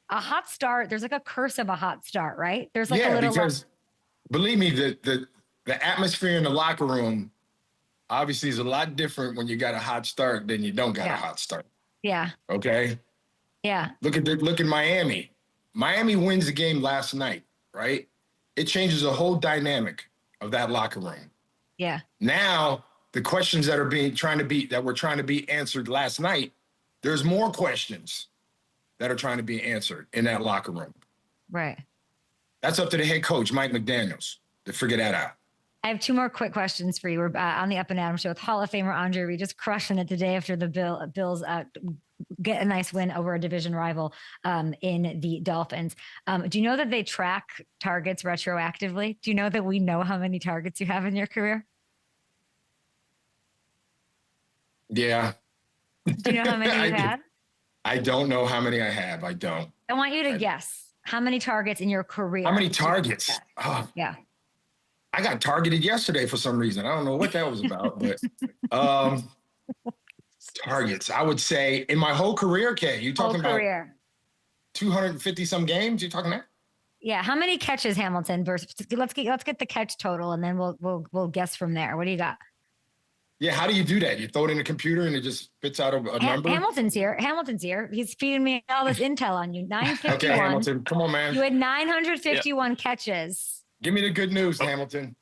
a hot start. There's like a curse of a hot start, right? There's like a little. Because believe me, the atmosphere in the locker room obviously is a lot different when you got a hot start than you don't got a hot start. Yeah. Okay. Yeah. Look at Miami. Miami wins the game last night, right? It changes the whole dynamic of that locker room. Yeah. Now the questions that were trying to be answered last night, there's more questions that are trying to be answered in that locker room. Right. That's up to the head coach, Mike McDaniels, to figure that out. I have 2 more quick questions for you. We're on the Up and Adam show with Hall of Famer Andre Reed, just crushing it today after the Bills get a nice win over a division rival in the Dolphins. Do you know that they track targets retroactively? Do you know that we know how many targets you have in your career? Yeah. Do you know how many you had? I don't know how many I have. I don't. I want you to guess how many targets in your career. How many targets? Oh, yeah. I got targeted yesterday for some reason. I don't know what that was about, but targets. I would say in my whole career, Kay, you talking about 250 some games? You talking that? Yeah. How many catches, Hamilton? Versus let's get the catch total, and then we'll guess from there. What do you got? Yeah, how do you do that? You throw it in a computer and it just spits out a number? Hamilton's here. He's feeding me all this intel on you. 951. Okay, Hamilton, come on, man. You had 951 catches. Give me the good news, Hamilton.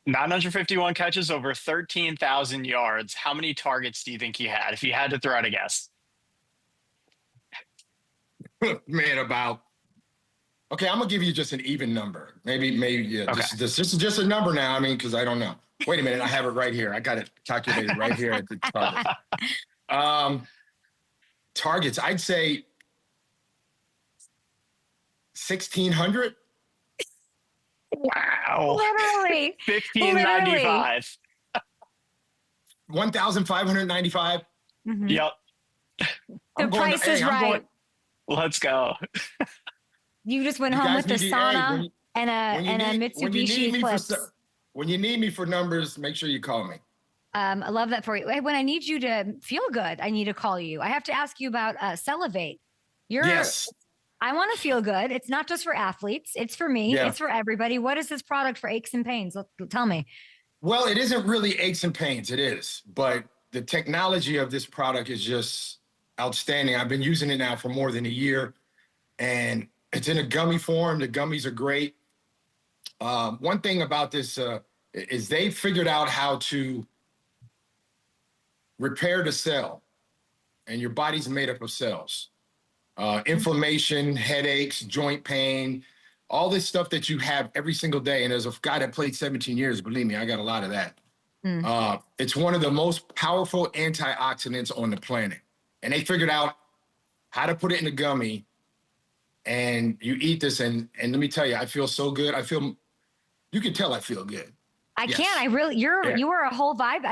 951 catches, over 13,000 yards. How many targets do you think he had, if you had to throw out a guess? Man, about. Okay, I'm gonna give you just an even number. Maybe, yeah. Okay. This is just a number now. I mean, because I don't know. Wait a minute, I have it right here. I got it calculated right here at the target. Targets, I'd say 1,600. Wow. Literally. 1,595. 1,595. Mm-hmm. Yep. The price is right. Let's go. You just went home with the sauna and a Mitsubishi Eclipse. When you need me for numbers, make sure you call me. I love that for you. When I need you to feel good, I need to call you. I have to ask you about Cellivate. Yes. I want to feel good. It's not just for athletes. It's for me. Yeah. It's for everybody. What is this product for aches and pains? Tell me. Well, it isn't really aches and pains. It is. But the technology of this product is just outstanding. I've been using it now for more than a year. And it's in a gummy form. The gummies are great. One thing about this is they figured out how to repair the cell. And your body's made up of cells. Inflammation, headaches, joint pain, all this stuff that you have every single day. And as a guy that played 17 years, believe me, I got a lot of that. It's one of the most powerful antioxidants on the planet. And they figured out how to put it in a gummy. And you eat this, and let me tell you, I feel so good. You can tell I feel good. I can't. You were a whole vibe.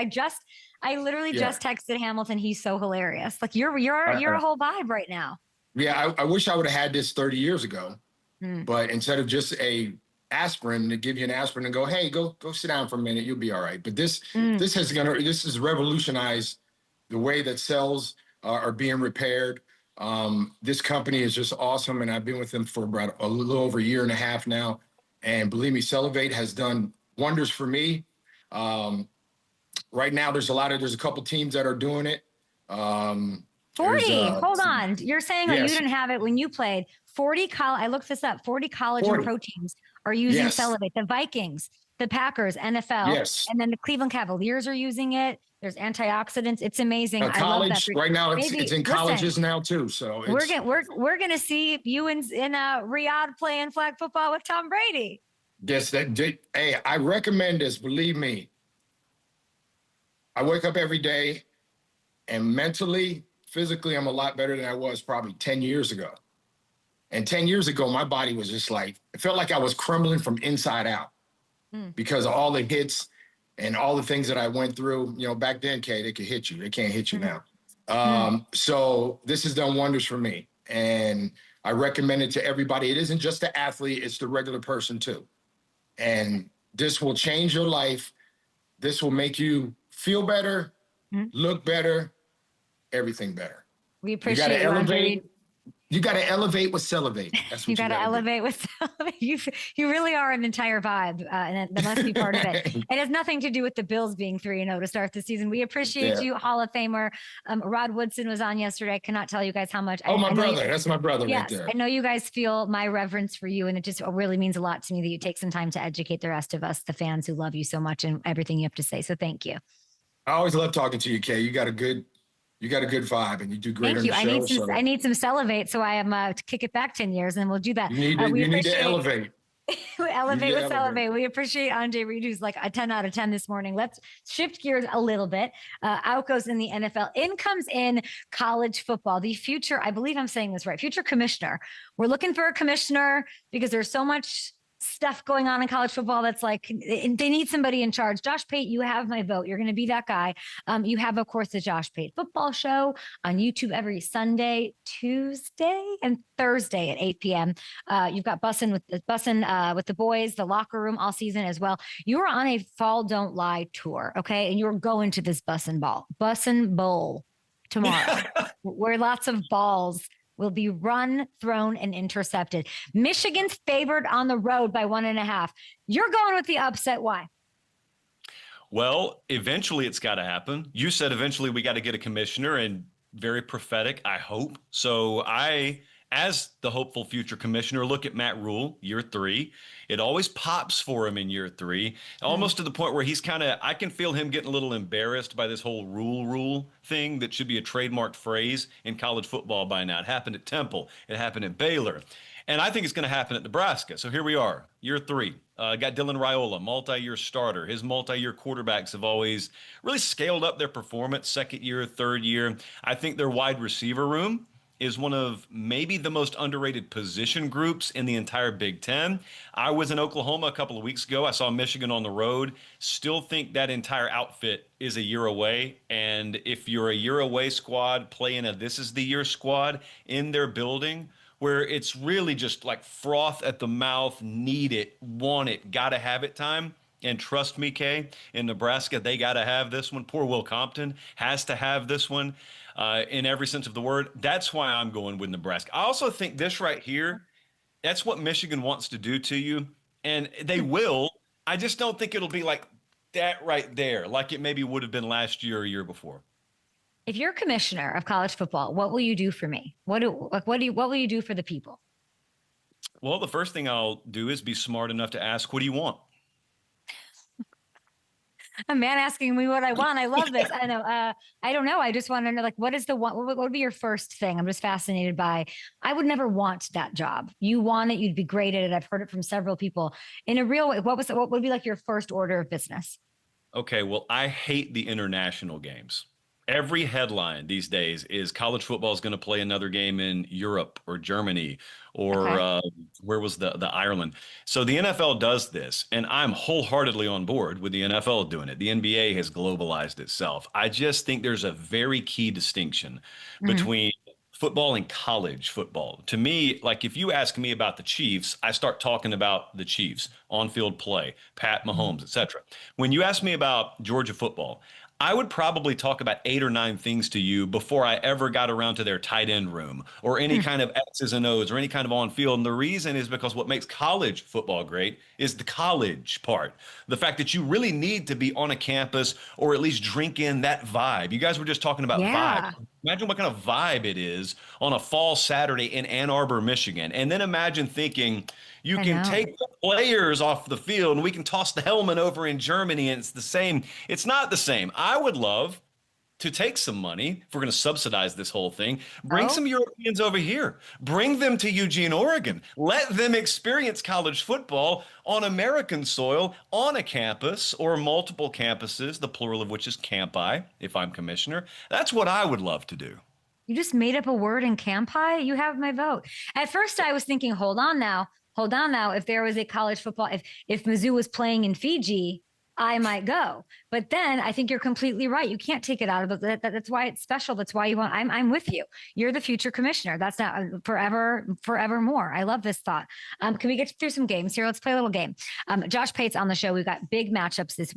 I literally just texted Hamilton. He's so hilarious. Like you're a whole vibe right now. Yeah, I wish I would have had this 30 years ago, but instead of just a aspirin, to give you an aspirin and go, hey, go sit down for a minute, you'll be all right. But this has revolutionized the way that cells are being repaired. This company is just awesome, and I've been with them for about a little over a year and a half now. And believe me, Cellivate has done wonders for me. Right now, there's a couple teams that are doing it. 40. Hold on. You're saying that you didn't have it when you played. 40 I looked this up. 40 college and pro teams are using Cellivate. The Vikings, the Packers, NFL, and then the Cleveland Cavaliers are using it. There's antioxidants. It's amazing. College, I love that. Right now, it's in colleges now too. So we're gonna see you in Riyadh playing flag football with Tom Brady. Yes, hey, I recommend this. Believe me. I wake up every day, and mentally, physically, I'm a lot better than I was probably 10 years ago. And 10 years ago, my body was just like, it felt like I was crumbling from inside out because of all the hits and all the things that I went through. You know, back then, Kay, they could hit you. They can't hit you now. So this has done wonders for me. And I recommend it to everybody. It isn't just the athlete, it's the regular person too. And this will change your life. This will make you feel better, look better, everything better. We appreciate you. You got to elevate with Cellivate. That's what you got to elevate with Cellivate. You really are an entire vibe, and that must be part of it. It has nothing to do with the Bills being 3-0 to start the season. We appreciate you, Hall of Famer. Rod Woodson was on yesterday. I cannot tell you guys how much. My brother. That's my brother right there. I know you guys feel my reverence for you, and it just really means a lot to me that you take some time to educate the rest of us, the fans who love you so much and everything you have to say. So thank you. I always love talking to you, Kay. You got a good vibe, and you do great. Thank you. I need some Cellivate, so I am to kick it back 10 years, and we'll do that. You need to elevate. Elevate with Cellivate. We appreciate Andre Reed, who's like a 10 out of 10 this morning. Let's shift gears a little bit. Out goes in the NFL. In comes in college football. The future, I believe I'm saying this right, future commissioner. We're looking for a commissioner because there's so much stuff going on in college football that's like they need somebody in charge. Josh Pate, you have my vote. You're going to be that guy. You have, of course, the Josh Pate football show on YouTube every Sunday, Tuesday, and Thursday at 8 p.m. You've got Bussin' with the boys, the locker room all season as well. You are on a Fall Don't Lie tour, okay? And you're going to this Bussin' Bowl tomorrow, where lots of balls will be run, thrown, and intercepted. Michigan's favored on the road by 1.5. You're going with the upset. Why? Well, eventually it's got to happen. You said eventually we got to get a commissioner, and very prophetic, I hope. So I, as the hopeful future commissioner, look at Matt Rule, year 3. It always pops for him in year 3, almost to the point where he's kind of, I can feel him getting a little embarrassed by this whole rule thing that should be a trademarked phrase in college football by now. It happened at Temple. It happened at Baylor. And I think it's going to happen at Nebraska. So here we are, year 3. Got Dylan Raiola, multi-year starter. His multi-year quarterbacks have always really scaled up their performance, second year, third year. I think their wide receiver room is one of maybe the most underrated position groups in the entire Big Ten. I was in Oklahoma a couple of weeks ago. I saw Michigan on the road. Still think that entire outfit is a year away. And if you're a year away squad playing a this is the year squad in their building, where it's really just like froth at the mouth, need it, want it, got to have it time. And trust me, Kay, in Nebraska, they got to have this one. Poor Will Compton has to have this one in every sense of the word. That's why I'm going with Nebraska. I also think this right here, that's what Michigan wants to do to you. And they will. I just don't think it'll be like that right there, like it maybe would have been last year or year before. If you're commissioner of college football, what will you do for me? What will you do for the people? Well, the first thing I'll do is be smart enough to ask, what do you want? A man asking me what I want. I love this. I know. I don't know. I just want to know, like, what is the one? What would be your first thing? I'm just fascinated by. I would never want that job. You want it. You'd be great at it. I've heard it from several people. In a real way, what would be like your first order of business? Okay. Well, I hate the international games. Every headline these days is college football is going to play another game in Europe or Germany or where was the Ireland. So the NFL does this, and I'm wholeheartedly on board with the NFL doing it. The NBA has globalized itself. I just think there's a very key distinction between football and college football. To me, like if you ask me about the Chiefs, I start talking about the Chiefs, on-field play, Pat Mahomes, etc. When you ask me about Georgia football, I would probably talk about 8 or 9 things to you before I ever got around to their tight end room or any kind of X's and O's or any kind of on field. And the reason is because what makes college football great is the college part. The fact that you really need to be on a campus or at least drink in that vibe. You guys were just talking about vibe. Imagine what kind of vibe it is on a fall Saturday in Ann Arbor, Michigan. And then imagine thinking you can take the players off the field and we can toss the helmet over in Germany and it's the same. It's not the same. I would love to take some money, if we're going to subsidize this whole thing, bring some Europeans over here, bring them to Eugene, Oregon, let them experience college football on American soil, on a campus or multiple campuses, the plural of which is campi, if I'm commissioner. That's what I would love to do. You just made up a word in campi? You have my vote. At first I was thinking, hold on now. If there was a college football, if Mizzou was playing in Fiji, I might go. But then I think you're completely right. You can't take it out of it. That's why it's special. That's why you want, I'm with you. You're the future commissioner. That's not forevermore. I love this thought. Can we get through some games here? Let's play a little game. Josh Pate's on the show. We've got big matchups this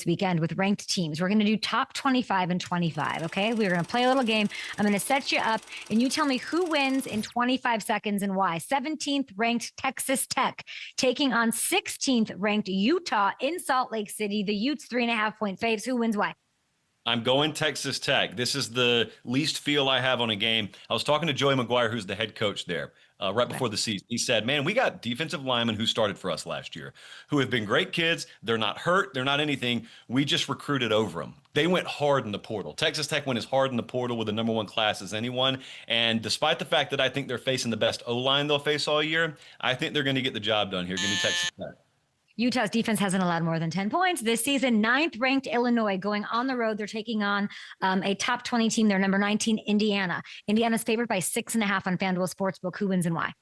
weekend with ranked teams. We're going to do top 25 and 25. Okay. We're going to play a little game. I'm going to set you up and you tell me who wins in 25 seconds and why. 17th ranked Texas Tech taking on 16th ranked Utah in Salt Lake City. The Utes 3.5-point faves. Who wins? Why? I'm going Texas Tech. This is the least feel I have on a game. I was talking to Joey McGuire, who's the head coach there, right before the season. He said, man, we got defensive linemen who started for us last year who have been great kids. They're not hurt. They're not anything. We just recruited over them. They went hard in the portal. Texas Tech went as hard in the portal with the number 1 class as anyone. And despite the fact that I think they're facing the best O-line they'll face all year, I think they're going to get the job done here. Give me Texas Tech. Utah's defense hasn't allowed more than 10 points this season. 9th ranked Illinois going on the road. They're taking on a top 20 team. They're number 19, Indiana. Indiana's favored by 6.5 on FanDuel Sportsbook. Who wins and why?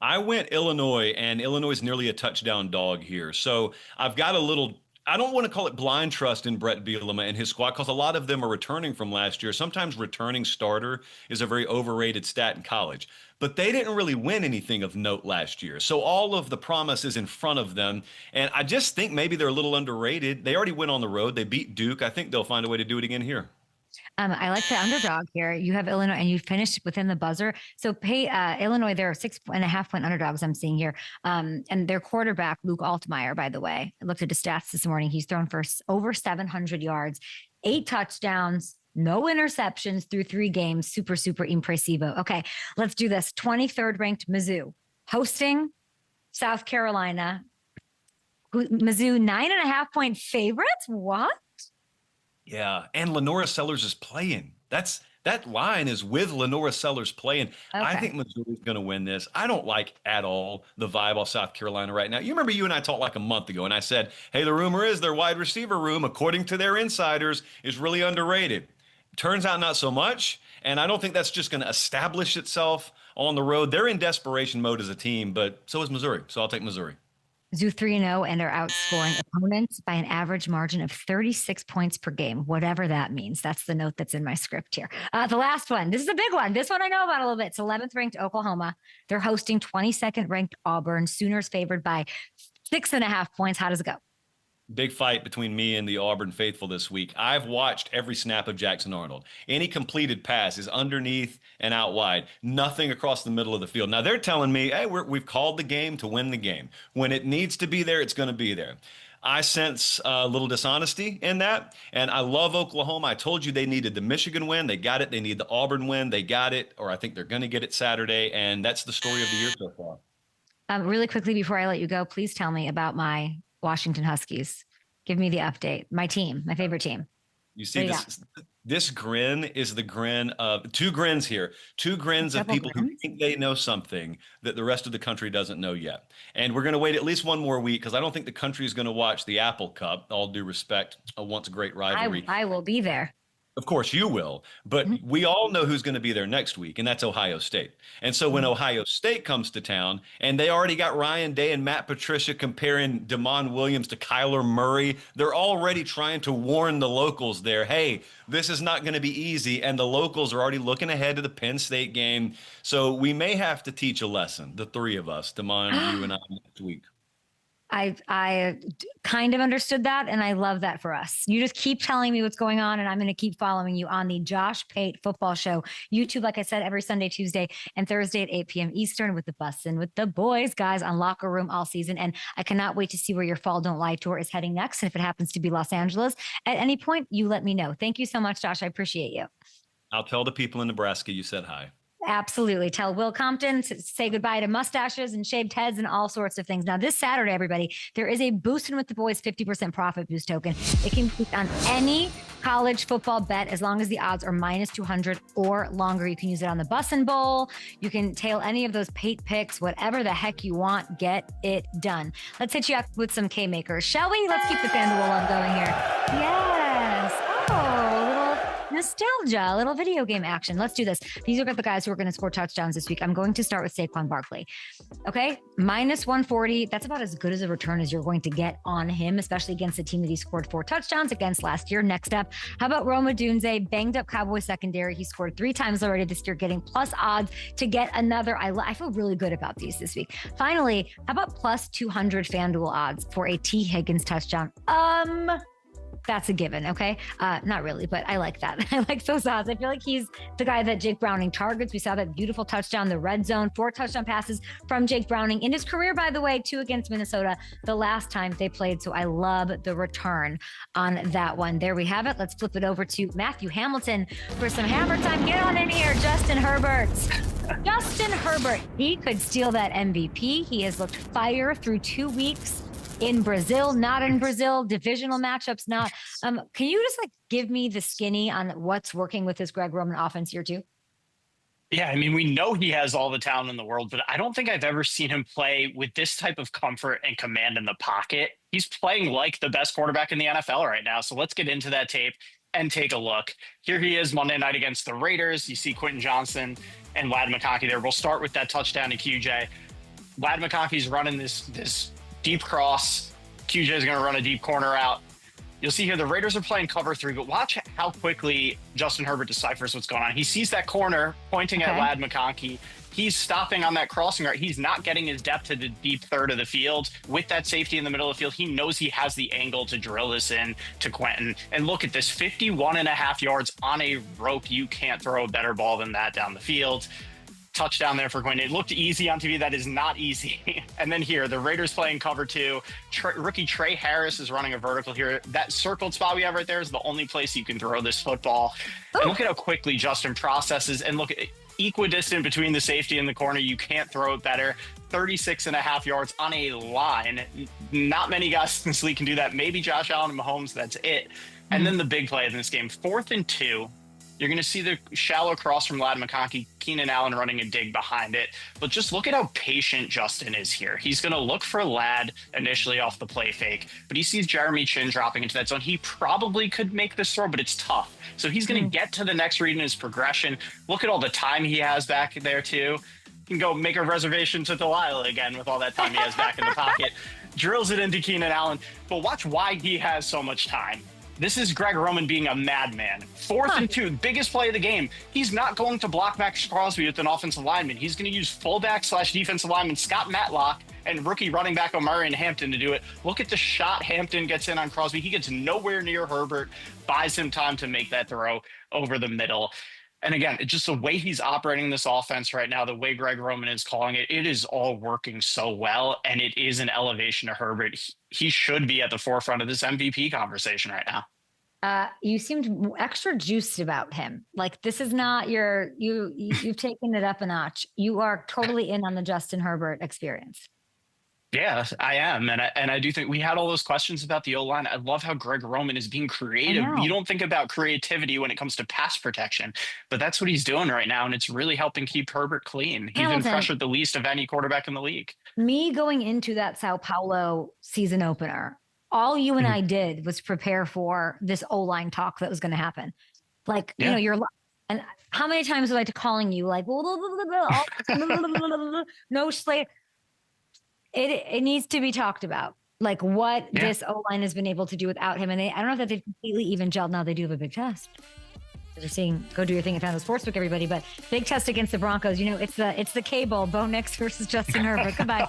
I went Illinois, and Illinois is nearly a touchdown dog here. So I've got a little, I don't want to call it blind trust in Brett Bielema and his squad because a lot of them are returning from last year. Sometimes returning starter is a very overrated stat in college. But they didn't really win anything of note last year. So all of the promise is in front of them. And I just think maybe they're a little underrated. They already went on the road. They beat Duke. I think they'll find a way to do it again here. I like the underdog here. You have Illinois and you finished within the buzzer. So Illinois, there are 6.5-point underdogs I'm seeing here. And their quarterback, Luke Altmaier, by the way, I looked at his stats this morning. He's thrown for over 700 yards, 8 touchdowns, no interceptions through 3 games. Super, super impressivo. Okay, let's do this. 23rd ranked Mizzou hosting South Carolina. Mizzou 9.5-point favorites. What? Yeah, and Lenora Sellers is playing. That line is with Lenora Sellers playing. Okay. I think Missouri's going to win this. I don't like at all the vibe off South Carolina right now. You remember you and I talked like a month ago, and I said, hey, the rumor is their wide receiver room, according to their insiders, is really underrated. Turns out not so much, and I don't think that's just going to establish itself on the road. They're in desperation mode as a team, but so is Missouri, so I'll take Missouri. Mizzou 3-0, and they're outscoring opponents by an average margin of 36 points per game, whatever that means. That's the note that's in my script here. The last one. This is a big one. This one I know about a little bit. It's 11th ranked Oklahoma. They're hosting 22nd ranked Auburn. Sooners favored by 6.5 points. How does it go? Big fight between me and the Auburn faithful this week. I've watched every snap of Jackson Arnold. Any completed pass is underneath and out wide. Nothing across the middle of the field. Now they're telling me, hey, we've called the game to win the game. When it needs to be there, it's going to be there. I sense a little dishonesty in that, and I love Oklahoma. I told you they needed the Michigan win. They got it. They need the Auburn win. They got it, or I think they're going to get it Saturday, and that's the story of the year so far. Really quickly before I let you go, please tell me about my Washington Huskies. Give me the update. My team, my favorite team. You see this grin is the grin of 2 grins here. 2 grins of people who think they know something that the rest of the country doesn't know yet. And we're going to wait at least one more week because I don't think the country is going to watch the Apple Cup, all due respect, a once great rivalry. I will be there. Of course you will, but we all know who's going to be there next week, and that's Ohio State. And so when Ohio State comes to town, and they already got Ryan Day and Matt Patricia comparing Damon Williams to Kyler Murray, they're already trying to warn the locals there, hey, this is not going to be easy, and the locals are already looking ahead to the Penn State game. So we may have to teach a lesson, the 3 of us, Damon, you, and I, next week. I kind of understood that, and I love that for us. You just keep telling me what's going on, and I'm going to keep following you on the Josh Pate Football Show YouTube, like I said, every Sunday, Tuesday, and Thursday at 8 p.m. Eastern with the BUSTIN with the boys, guys, on Locker Room all season. And I cannot wait to see where your Fall Don't Lie tour is heading next. And if it happens to be Los Angeles, at any point, you let me know. Thank you so much, Josh. I appreciate you. I'll tell the people in Nebraska you said hi. Absolutely. Tell Will Compton to say goodbye to mustaches and shaved heads and all sorts of things. Now, this Saturday, everybody, there is a BOOSTIN with the Boys 50% profit boost token. It can be on any college football bet as long as the odds are minus 200 or longer. You can use it on the BUSTIN Bowl. You can tail any of those Pate picks, whatever the heck you want. Get it done. Let's hit you up with some K-makers, shall we? Let's keep the FanDuel love going here. Yes. Oh, a little nostalgia, a little video game action. Let's do this. These are the guys who are going to score touchdowns this week. I'm going to start with Saquon Barkley. Okay. Minus 140. That's about as good as a return as you're going to get on him, especially against a team that he scored 4 touchdowns against last year. Next up, how about Roma Dunze, banged up Cowboy secondary. He scored 3 times already this year, getting plus odds to get another. I feel really good about these this week. Finally, how about plus 200 FanDuel odds for a T. Higgins touchdown? That's a given, okay? Not really, but I like that. I like those odds. I feel like he's the guy that Jake Browning targets. We saw that beautiful touchdown, the red zone, 4 touchdown passes from Jake Browning in his career, by the way, 2 against Minnesota the last time they played. So I love the return on that one. There we have it. Let's flip it over to Matthew Hamilton for some hammer time. Get on in here, Justin Herbert. Justin Herbert, he could steal that MVP. He has looked fire through 2 weeks. In Brazil, not in Brazil, divisional matchups, not. Can you just give me the skinny on what's working with this Greg Roman offense here too? Yeah, I mean, we know he has all the talent in the world, but I don't think I've ever seen him play with this type of comfort and command in the pocket. He's playing like the best quarterback in the NFL right now. So let's get into that tape and take a look. Here he is Monday night against the Raiders. You see Quentin Johnson and Ladd McConkey there. We'll start with that touchdown to QJ. Ladd McConkey's running this deep cross. QJ is going to run a deep corner out. You'll see here the Raiders are playing cover 3, but watch how quickly Justin Herbert deciphers what's going on. He sees that corner pointing at Ladd McConkey. He's stopping on that crossing route. He's not getting his depth to the deep third of the field. With that safety in the middle of the field, he knows he has the angle to drill this in to Quentin. And look at this, 51.5 yards on a rope. You can't throw a better ball than that down the field. Touchdown there for Quentin. It looked easy on TV. That is not easy. And then here, the Raiders playing cover 2. Rookie Trey Harris is running a vertical here. That circled spot we have right there is the only place you can throw this football. And look at how quickly Justin processes. And look, equidistant between the safety and the corner. You can't throw it better. 36.5 yards on a line. Not many guys in this league can do that. Maybe Josh Allen and Mahomes, that's it. And then the big play in this game, 4th and 2. You're going to see the shallow cross from Ladd McConkey, Keenan Allen running a dig behind it. But just look at how patient Justin is here. He's going to look for Ladd initially off the play fake, but he sees Jeremy Chin dropping into that zone. He probably could make this throw, but it's tough. So he's going to get to the next read in his progression. Look at all the time he has back there, too. You can go make a reservation to Delilah again with all that time he has back in the pocket. Drills it into Keenan Allen. But watch why he has so much time. This is Greg Roman being a madman. 4th and 2, biggest play of the game. He's not going to block Max Crosby with an offensive lineman. He's going to use fullback/defensive lineman Scott Matlock and rookie running back Omarion Hampton to do it. Look at the shot Hampton gets in on Crosby. He gets nowhere near Herbert, buys him time to make that throw over the middle. And again, it's just the way he's operating this offense right now, the way Greg Roman is calling it, it is all working so well, and it is an elevation to Herbert. He should be at the forefront of this MVP conversation right now. You seemed extra juiced about him. Like, this is not you've taken it up a notch. You are totally in on the Justin Herbert experience. Yeah, I am. And I do think we had all those questions about the O-line. I love how Greg Roman is being creative. You don't think about creativity when it comes to pass protection, but that's what he's doing right now. And it's really helping keep Herbert clean. He's been pressured the least of any quarterback in the league. Me going into that Sao Paulo season opener, all you and I did was prepare for this O-line talk that was going to happen. Like, you know, and how many times was I calling you like, no, Slate. It needs to be talked about, like what this O-line has been able to do without him. And I don't know if they've completely even gelled. Now they do have a big test. They're seeing, go do your thing at FanDuel Sportsbook, everybody. But big test against the Broncos. You know, it's the K Bowl, Bo Nix versus Justin Herbert. Goodbye.